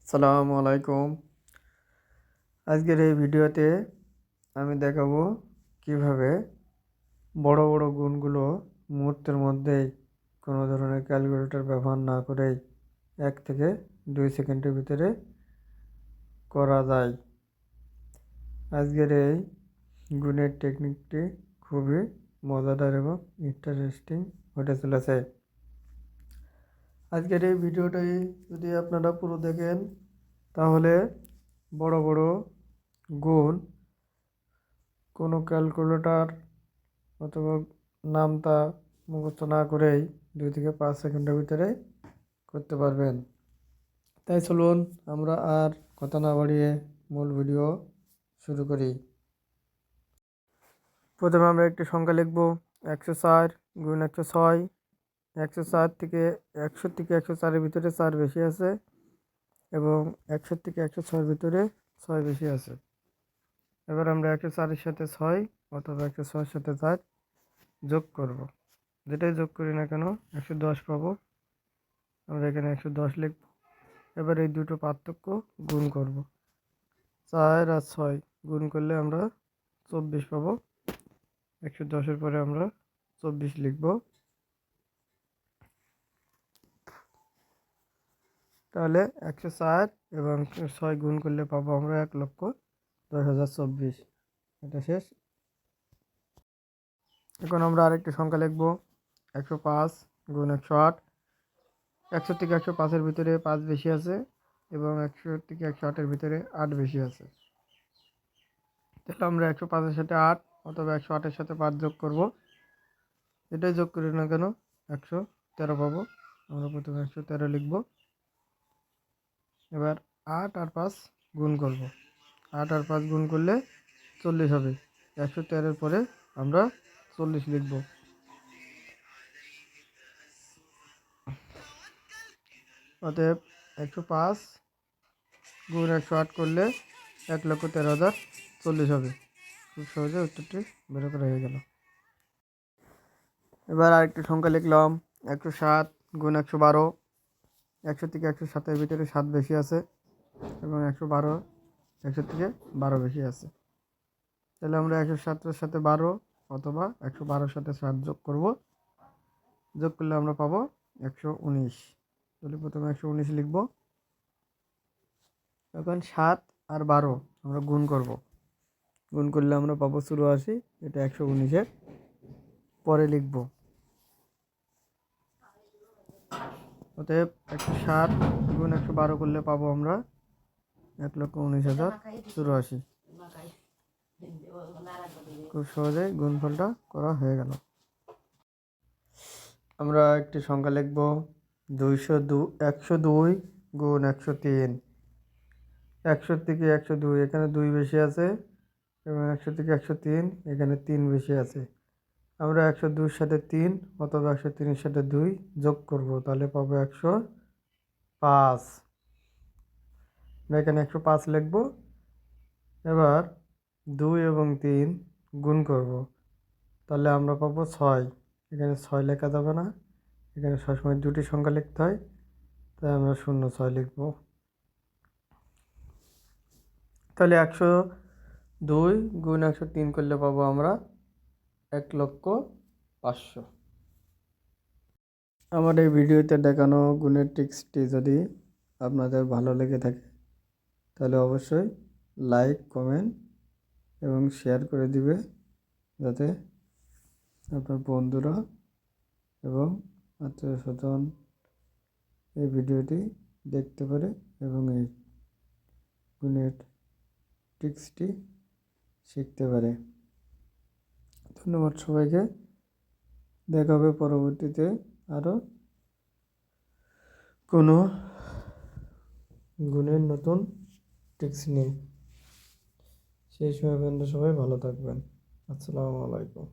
আসসালামু আলাইকুম। আজকের এই ভিডিওতে আমি দেখাবো কিভাবে বড় বড় গুণগুলো মুহূর্তের মধ্যেই কোনো ধরনের ক্যালকুলেটর ব্যবহার না করেই 1 থেকে 2 সেকেন্ডের ভিতরে করা যায়। আজকের এই গুণের টেকনিকটি খুবই মজাদার এবং ইন্টারেস্টিং হতে চলেছে। আজকের এই ভিডিওটি যদি আপনারা পুরো দেখেন তাহলে বড় বড় গুণ কোনো ক্যালকুলেটর অথবা নামতা মুখস্থ না করেই 2 থেকে 5 সেকেন্ডের ভিতরে করতে পারবেন। তাই চলুন আমরা আর কথা না বাড়িয়ে মূল ভিডিও শুরু করি। প্রথমে আমরা একটি সংখ্যা লিখব 104 গুণ 106। 104 থেকে 100 থেকে 104-এর ভিতরে 4 বেশি আছে এবং 100 থেকে 106-এর ভিতরে 6 বেশি আছে। এবার আমরা 104-এর সাথে 6 অথবা 106-এর সাথে 4 যোগ করব। যেটাই যোগ করি না কেন 110 পাবো। আমরা এখানে 110 লিখব। এবার এই দুটো পার্থক্য গুণ করব। 4 আর 6 গুণ করলে আমরা 24 পাবো। 110-এর পরে আমরা 24 লিখব। তাহলে 104 এবং 6 গুণ করলে পাবো আমরা 1,10,24। এটা শেষ। এখন আমরা আরেকটি সংখ্যা লিখব 105 গুণ 108। 100 থেকে 105-এর ভিতরে 5 বেশি আছে এবং 100 থেকে 108-এর ভিতরে 8 বেশি আছে। তাহলে আমরা 105-এর সাথে 8 অথবা 108-এর সাথে 5 যোগ করব। এটাই যোগ করি না কেন 113 পাবো। আমরা প্রথমে 113 লিখব। এবার 8 আর 5 গুণ করব। 8 আর 5 গুণ করলে 40 হবে। 113-এর পরে আমরা 40 লিখব। অতএব 105 গুণ 108 করলে 1,13,040 হবে। খুব সহজে উত্তরটি বের করা হয়ে গেল। এবার আরেকটি সংখ্যা লিখলাম 107 গুণ 112। 100 থেকে 107-এর ভিতরে 7 বেশি আছে এবং 100 থেকে 12 বেশি আছে। তাহলে আমরা 107-এর সাথে 12 অথবা 112-এর সাথে 7 যোগ করব। যোগ করলে আমরা পাবো 119। তাহলে প্রথমে 119 লিখব। এখন 7 আর 12 আমরা গুণ করব। গুণ করলে আমরা পাবো 84। এটা 119-এর পরে লিখব। অতএব 107 গুণ 112 করলে পাবো আমরা 1,19,084। খুব সহজেই গুণফলটা করা হয়ে গেল। আমরা একটি সংখ্যা লিখব 102 গুণ 103। 100 থেকে 102 এখানে 2 বেশি আছে এবং 100 থেকে 103 এখানে 3 বেশি আছে। আমরা 102-এর সাথে 3 অথবা 103-এর সাথে 2 যোগ করব। তাহলে পাবো 105। আমরা এখানে 105 লিখব। এবার 2 এবং 3 গুণ করব। তাহলে আমরা পাবো 6। এখানে 6 লেখা যাবে না, এখানে সবসময় দুটি সংখ্যা লিখতে হয়, তাই আমরা 06 লিখব। তাহলে 102 গুণ 103 করলে পাবো আমরা 1,05,000। আমার এই ভিডিওতে দেখানো গুণের ট্রিক্সটি যদি আপনাদের ভালো লেগে থাকে তাহলে অবশ্যই লাইক, কমেন্ট এবং শেয়ার করে দিবে, যাতে আপনার বন্ধুরা এবং আত্মীয়স্বজন এই ভিডিওটি দেখতে পারে এবং এই গুণের ট্রিক্সটি শিখতে পারে। ধন্যবাদ সবাইকে। দেখা হবে পরবর্তীতে আরও কোনো গুণের নতুন ট্রিক্স নিয়ে। সেই সময় পর্যন্ত সবাই ভালো থাকবেন। আসসালামু আলাইকুম।